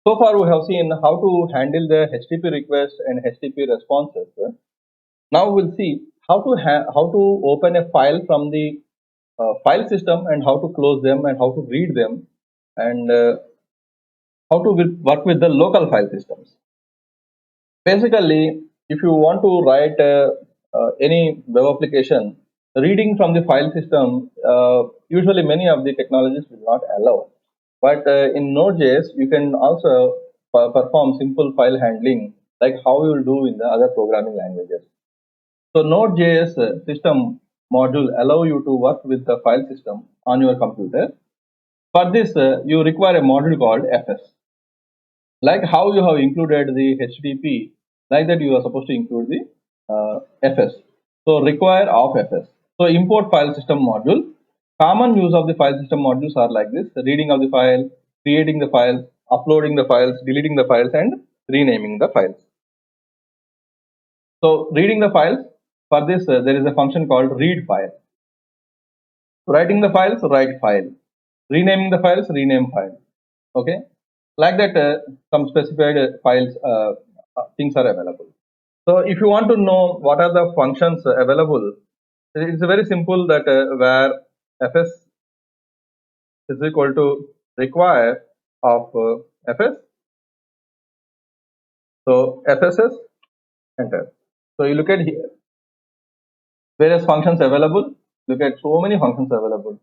So far, we have seen how to handle the HTTP request and HTTP responses. Now we'll see how to open a file from the file system and how to close them and how to read them and how to work with the local file systems. Basically, if you want to write any web application, reading from the file system, usually many of the technologies will not allow. But in Node.js, you can also perform simple file handling like how you will do in the other programming languages. So Node.js system module allow you to work with the file system on your computer. For this, you require a module called FS. Like how you have included the HTTP, like that you are supposed to include the FS. So require of FS. So import file system module. Common use of the file system modules are like this: reading of the file, creating the files, uploading the files, deleting the files, and renaming the files. So reading the files, for this there is a function called read file. Writing the files, write file. Renaming the files, rename file. Okay, like that some specified files things are available. So if you want to know what are the functions available, it's very simple that where fs is equal to require of fs. So fss, enter. So you look at here, various functions available. Look at so many functions available.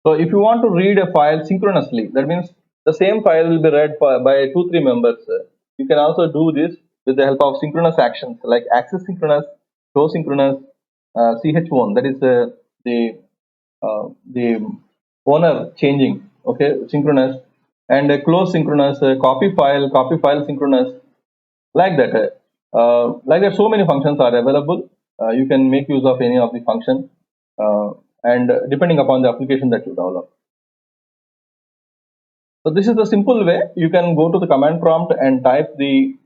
So if you want to read a file synchronously, that means the same file will be read by 2-3 members. You can also do this with the help of synchronous actions like access synchronous, show synchronous, ch1, that is the owner changing, okay, synchronous, and close synchronous, copy file synchronous, like that. Like that, so many functions are available. You can make use of any of the function, and depending upon the application that you develop. So this is the simple way. You can go to the command prompt and type the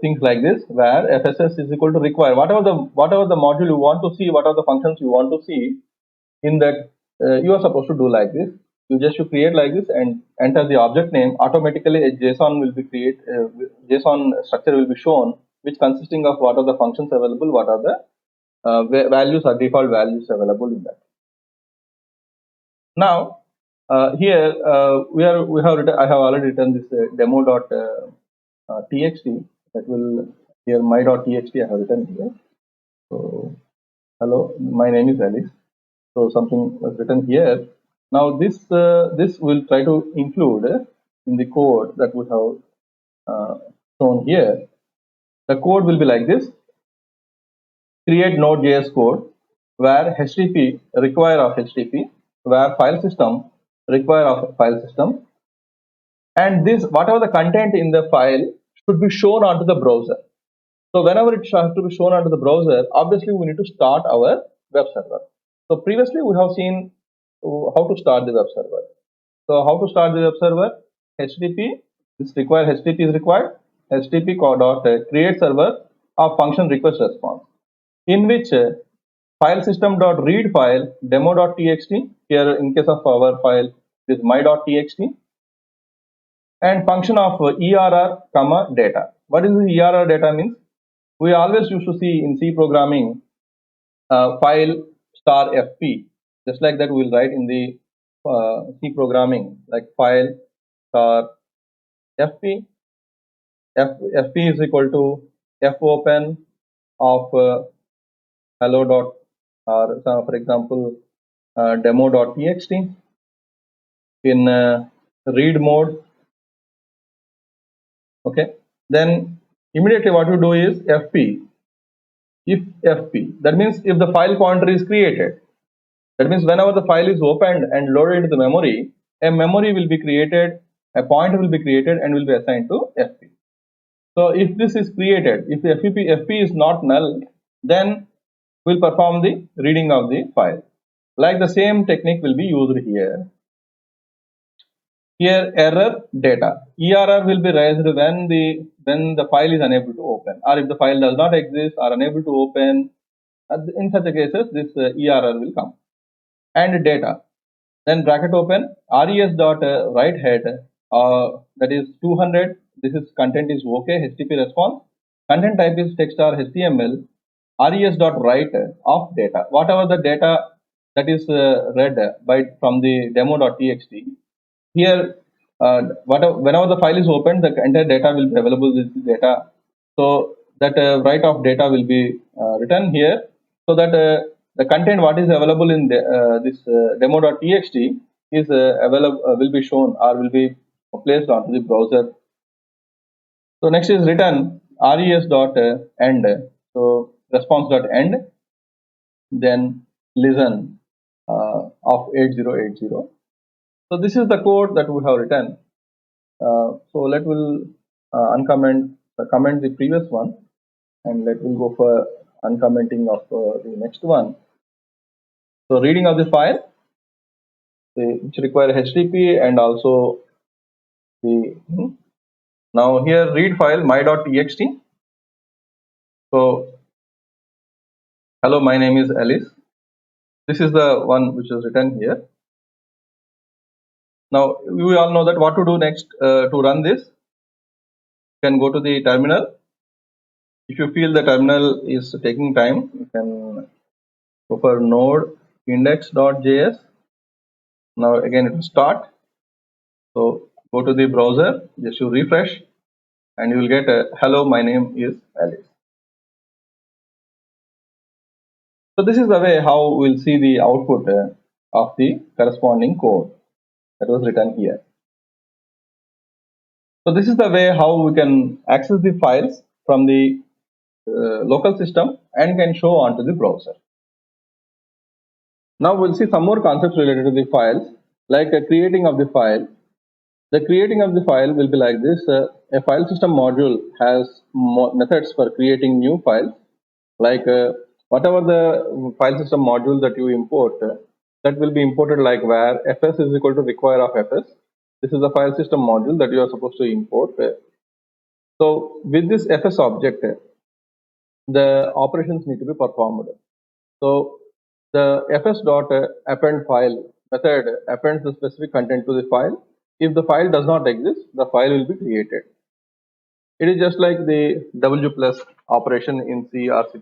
things like this, where fss is equal to require whatever the module you want to see, what are the functions you want to see. In that, you are supposed to do like this. You just should create like this and enter the object name. Automatically, a JSON will be JSON structure will be shown, which consisting of what are the functions available, what are the values or default values available in that. Now, here I have already written this demo.txt that will here my.txt I have written here. So hello, my name is Alice. So something was written here. Now this will try to include in the code that we have shown here. The code will be like this: create Node.js code where HTTP require of HTTP, where file system require of file system, and this whatever the content in the file should be shown onto the browser. So whenever it has to be shown onto the browser, obviously we need to start our web server. So previously we have seen how to start the web server. So how to start the web server? HTTP is required. HTTP is required. HTTP dot create server of function request response, in which file system dot read file demo.txt, here in case of our file is my.txt, and function of err comma data. What is the err data means? We always used to see in C programming file star fp, just like that we will write in the C programming, like file star fp. Fp is equal to fopen of hello dot, or for example demo.txt in read mode. Okay, then immediately what you do is fp, if fp, that means if the file pointer is created, that means whenever the file is opened and loaded into the memory, a memory will be created, a pointer will be created and will be assigned to fp. So if this is created, if fp is not null, then we'll perform the reading of the file. Like the same technique will be used here. Here error data, err will be raised when the file is unable to open, or if the file does not exist or unable to open. In such a cases, this err will come. And data, then bracket open res dot write head that is 200. This is content is OK, HTTP response. Content type is text or HTML. res.write of data. Whatever the data that is read by from the demo.txt. Here, whenever the file is opened, the entire data will be available with the data. So that write of data will be written here, so that the content what is available in this demo.txt is available will be shown or will be placed onto the browser. So next is return res.end. So response.end, then listen of 8080. So this is the code that we have written. So let will comment the previous one, and let will go for uncommenting of the next one. So reading of the file, which require HTTP and also the now here read file my.txt. So hello, my name is Alice. This is the one which is written here. Now we all know that what to do next to run this. You can go to the terminal. If you feel the terminal is taking time, you can go for node index.js. Now again it will start. So go to the browser, just you refresh, and you will get a hello, my name is Alice. So this is the way how we'll see the output of the corresponding code that was written here. So this is the way how we can access the files from the local system and can show onto the browser. Now we'll see some more concepts related to the files, like creating of the file. The creating of the file will be like this. A file system module has methods for creating new files, like whatever the file system module that you import, that will be imported like where fs is equal to require of fs. This is the file system module that you are supposed to import. So with this fs object, the operations need to be performed. So the fs.append file method appends the specific content to the file. If the file does not exist, the file will be created. It is just like the W plus operation in C or C++,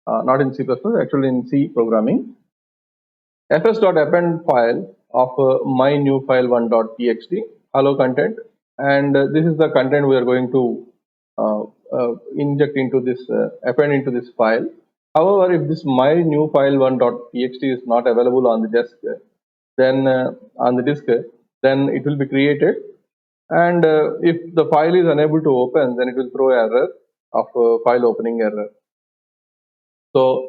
not in C++, actually in C programming. fs.append file of my new file 1.txt, hello content, and this is the content we are going to inject into this, append into this file. However, if this my new file 1.txt is not available on the disk, then then it will be created, and if the file is unable to open, then it will throw error of file opening error. So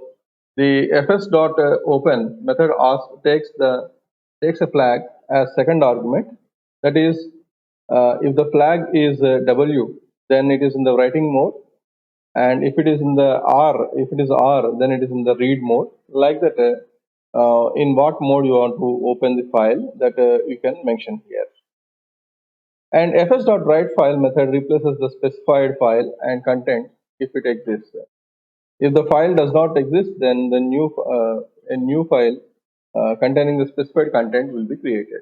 the fs.open method takes a flag as second argument. That is, if the flag is W, then it is in the writing mode, and if it is in the R, then it is in the read mode. Like that, in what mode you want to open the file, that you can mention here. And fs.write file method replaces the specified file and content if it exists. If the file does not exist, then the a new file containing the specified content will be created.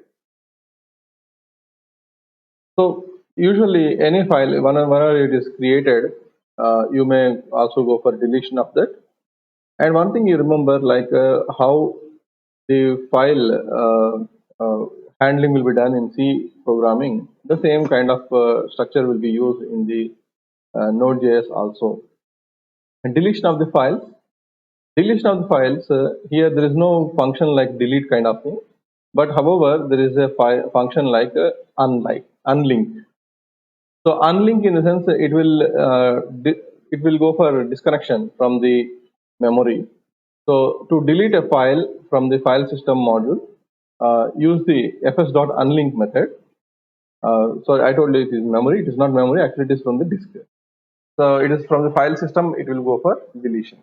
So usually any file, whenever it is created, you may also go for deletion of that. And one thing you remember, like how the file handling will be done in C programming, the same kind of structure will be used in the Node.js also. And deletion of the files. Deletion of the files, here there is no function like delete kind of thing, but however there is a function like unlink. So unlink, in the sense, it will go for disconnection from the memory. So to delete a file from the file system module, use the fs.unlink method. So I told you it is memory. It is not memory. Actually, it is from the disk. So it is from the file system. It will go for deletion.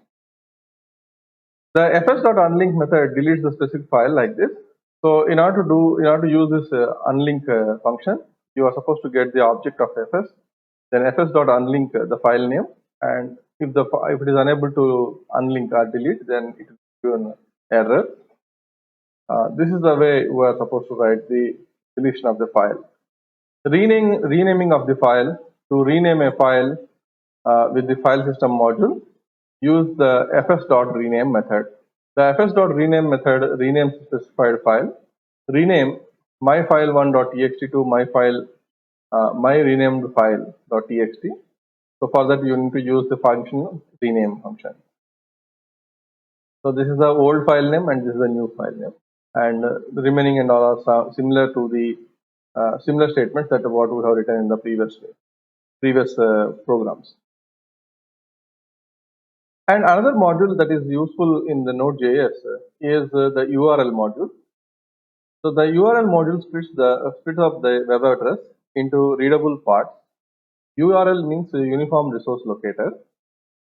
The fs.unlink method deletes the specific file like this. So in order to use this unlink function, you are supposed to get the object of fs, then fs.unlink the file name, and if it is unable to unlink or delete, then it will give an error. This is the way we are supposed to write the deletion of the file. Renaming of the file. To rename a file with the file system module, use the fs.rename method. The fs.rename method renames specified file. Rename myfile1.txt to my renamed file.txt. So for that you need to use the function rename function. So this is the old file name and this is the new file name, and the remaining and all are similar to the similar statements that what we have written in the previous programs. And another module that is useful in the Node.js is the URL module. So the URL module splits up the web address into readable parts. URL means Uniform Resource Locator,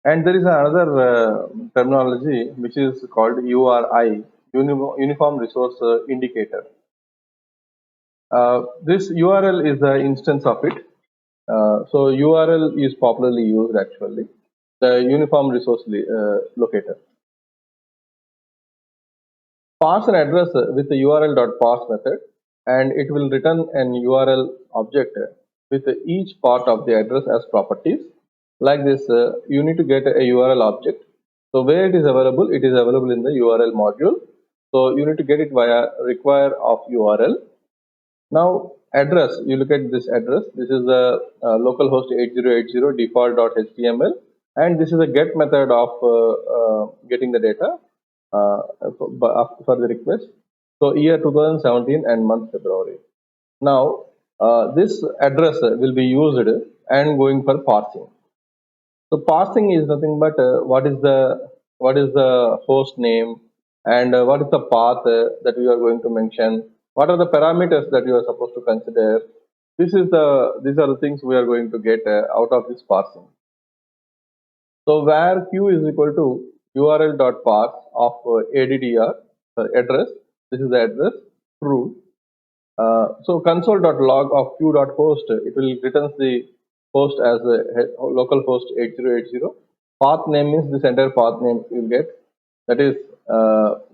and there is another terminology which is called URI, Uniform Resource Indicator. This URL is the instance of it. So URL is popularly used actually, the Uniform Resource Locator. Pass an address with the URL.parse method, and it will return an URL object with each part of the address as properties. Like this, you need to get a URL object. So where it is available in the URL module. So you need to get it via require of URL. Now address, you look at this address. This is the localhost 8080 default.html, and this is a get method of getting the data for the request. So year 2017 and month February. Now this address will be used and going for parsing. So parsing is nothing but what is the host name, and what is the path that we are going to mention. What are the parameters that you are supposed to consider? These are the things we are going to get out of this parsing. So where q is equal to url.parse of addr address. This is the address true. So console.log of q.host, it will returns the host as a localhost 8080. Path name means this entire path name you will get. That is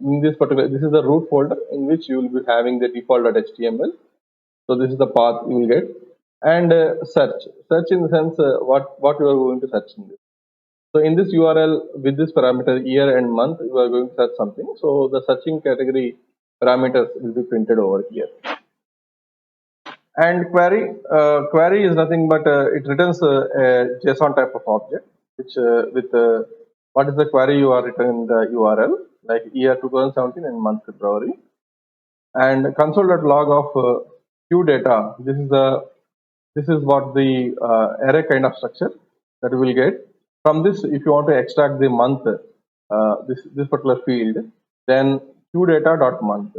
in this particular, this is the root folder in which you will be having the default.html. So this is the path you will get. And search in the sense what you are going to search in this. So in this URL with this parameter year and month, you are going to search something. So the searching category parameters will be printed over here. And query is nothing but it returns a JSON type of object, which with what is the query you are written in the URL, like year 2017 and month February. And console.log of q data. This is what the array kind of structure that we will get. From this, if you want to extract the month, this particular field, then qdata.month.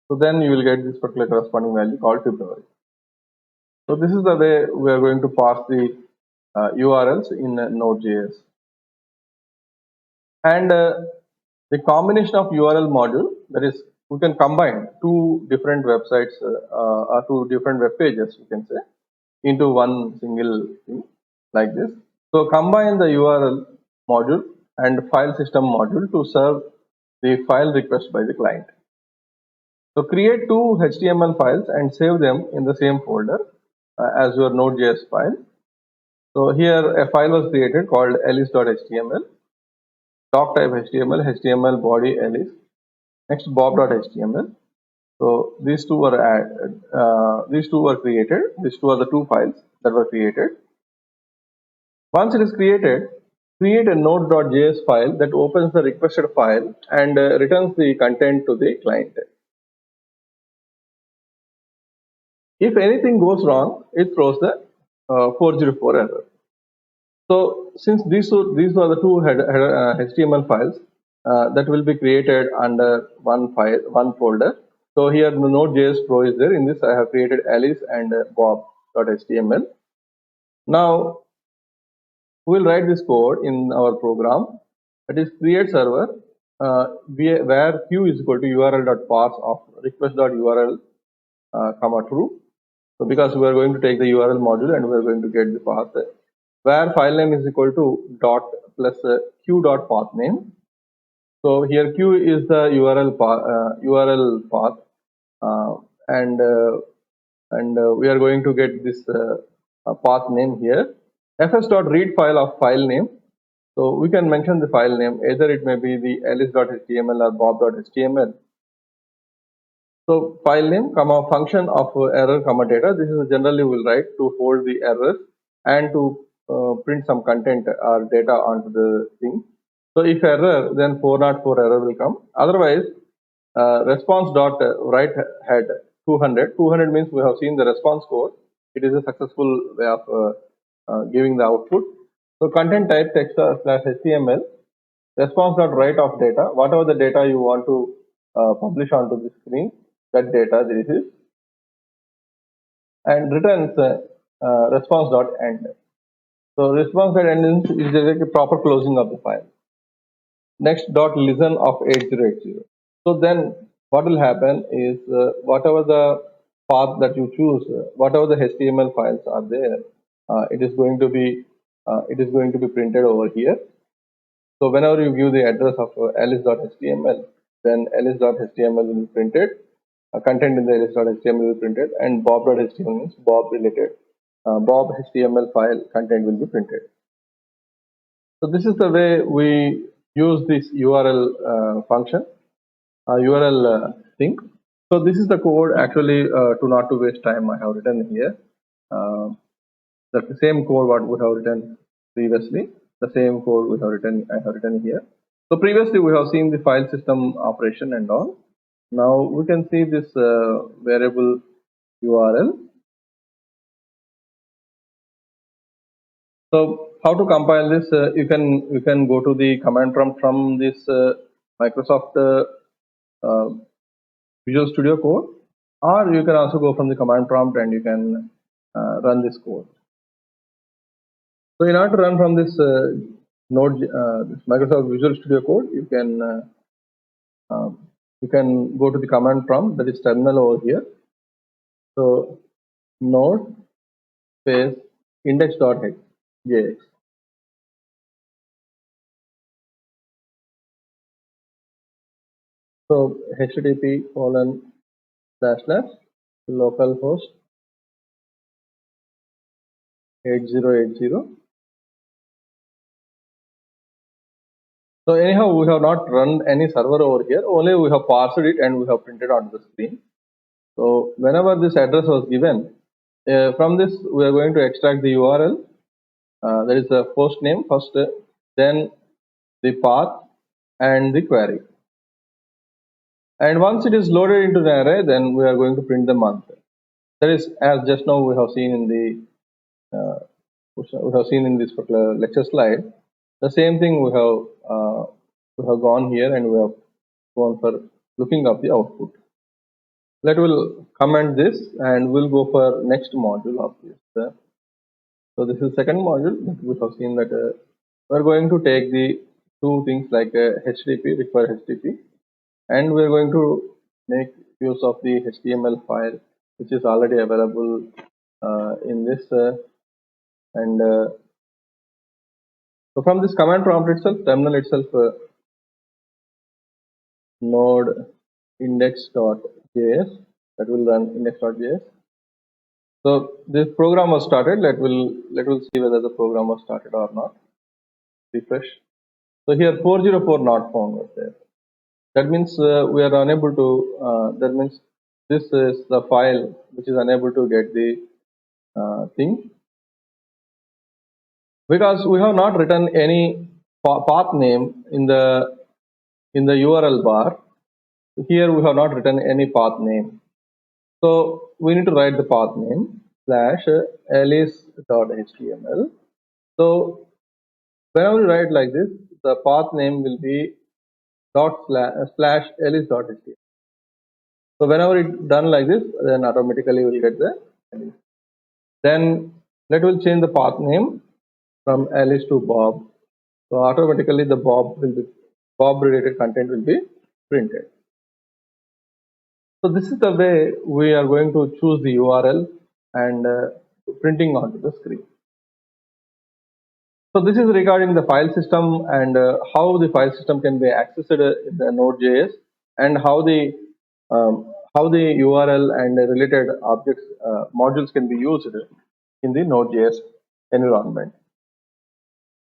So then you will get this particular corresponding value called February. So this is the way we are going to parse the URLs in Node.js. And the combination of URL module, that is, we can combine two different websites or two different web pages, you can say, into one single thing like this. So combine the URL module and file system module to serve the file request by the client. So create two HTML files and save them in the same folder as your Node.js file. So here a file was created called alice.html, doc type HTML, HTML body alice, next bob.html. So these two were created. These two are the two files that were created. Once it is created, create a node.js file that opens the requested file and returns the content to the client. If anything goes wrong, it throws the 404 error. So since these are the two HTML files that will be created under one folder. So here the Node.js Pro is there. In this I have created Alice and Bob.html. Now we will write this code in our program, that is create server where q is equal to url.parse of request.url comma true. So because we are going to take the URL module and we are going to get the path, where file name is equal to dot plus q dot path name. So here q is the URL path, and and we are going to get this path name here. fs.read file of file name. So we can mention the file name, either it may be the alice.html or bob.html. So file name, comma function of error, comma data. This is generally we'll write to hold the errors and to print some content or data onto the thing. So if error, then 404 error will come. Otherwise, response dot write head 200. 200 means we have seen the response code. It is a successful way of giving the output. So content type text slash HTML response dot write of data. Whatever the data you want to publish onto the screen, that data this is, and returns response dot end. So response dot end is like a proper closing of the file. Next dot listen of 8080. So then what will happen is whatever the path that you choose, whatever the HTML files are there, it is going to be printed over here. So whenever you give the address of alice.html, then alice.html will be printed. Content in the alice.html will be printed, and bob.html means bob related. Bob HTML file content will be printed. So this is the way we use this URL function, URL thing. So this is the code actually to not to waste time. I have written here. That's the same code what we have written previously. The same code we have written. I have written here. So previously we have seen the file system operation and all. Now we can see this variable URL. So how to compile this? You can go to the command prompt from this Microsoft Visual Studio Code, or you can also go from the command prompt and you can run this code. So in order to run from this Node, this Microsoft Visual Studio Code, you can go to the command prompt, that is terminal over here. So node space index.js. So http://localhost 8080. So anyhow, we have not run any server over here, only we have parsed it and we have printed on the screen. So whenever this address was given, from this we are going to extract the URL, that is the post name first, then the path and the query. And once it is loaded into the array, then we are going to print the month. That is, as just now we have seen in the this particular lecture slide. The same thing we have gone here and we have gone for looking up the output. Let will comment this and we'll go for next module of this. So this is second module that we have seen that we're going to take the two things like HTTP, require HTTP, and we're going to make use of the HTML file which is already available in this and so from this command prompt itself, terminal itself, node index.js, that will run index.js. So this program was started. Let will see whether the program was started or not. Refresh. So here 404 not found was there. That means we are unable to. That means this is the file which is unable to get the thing, because we have not written any path name in the URL bar. Here we have not written any path name. So we need to write the path name /alice.html. So whenever you write like this, the path name will be /alice.html. So whenever it's done like this, then automatically we'll get the alice. Then let will change the path name from Alice to Bob. So automatically the Bob related content will be printed. So this is the way we are going to choose the URL and printing onto the screen. So this is regarding the file system and how the file system can be accessed in the Node.js, and how how the URL and the related objects modules can be used in the Node.js environment.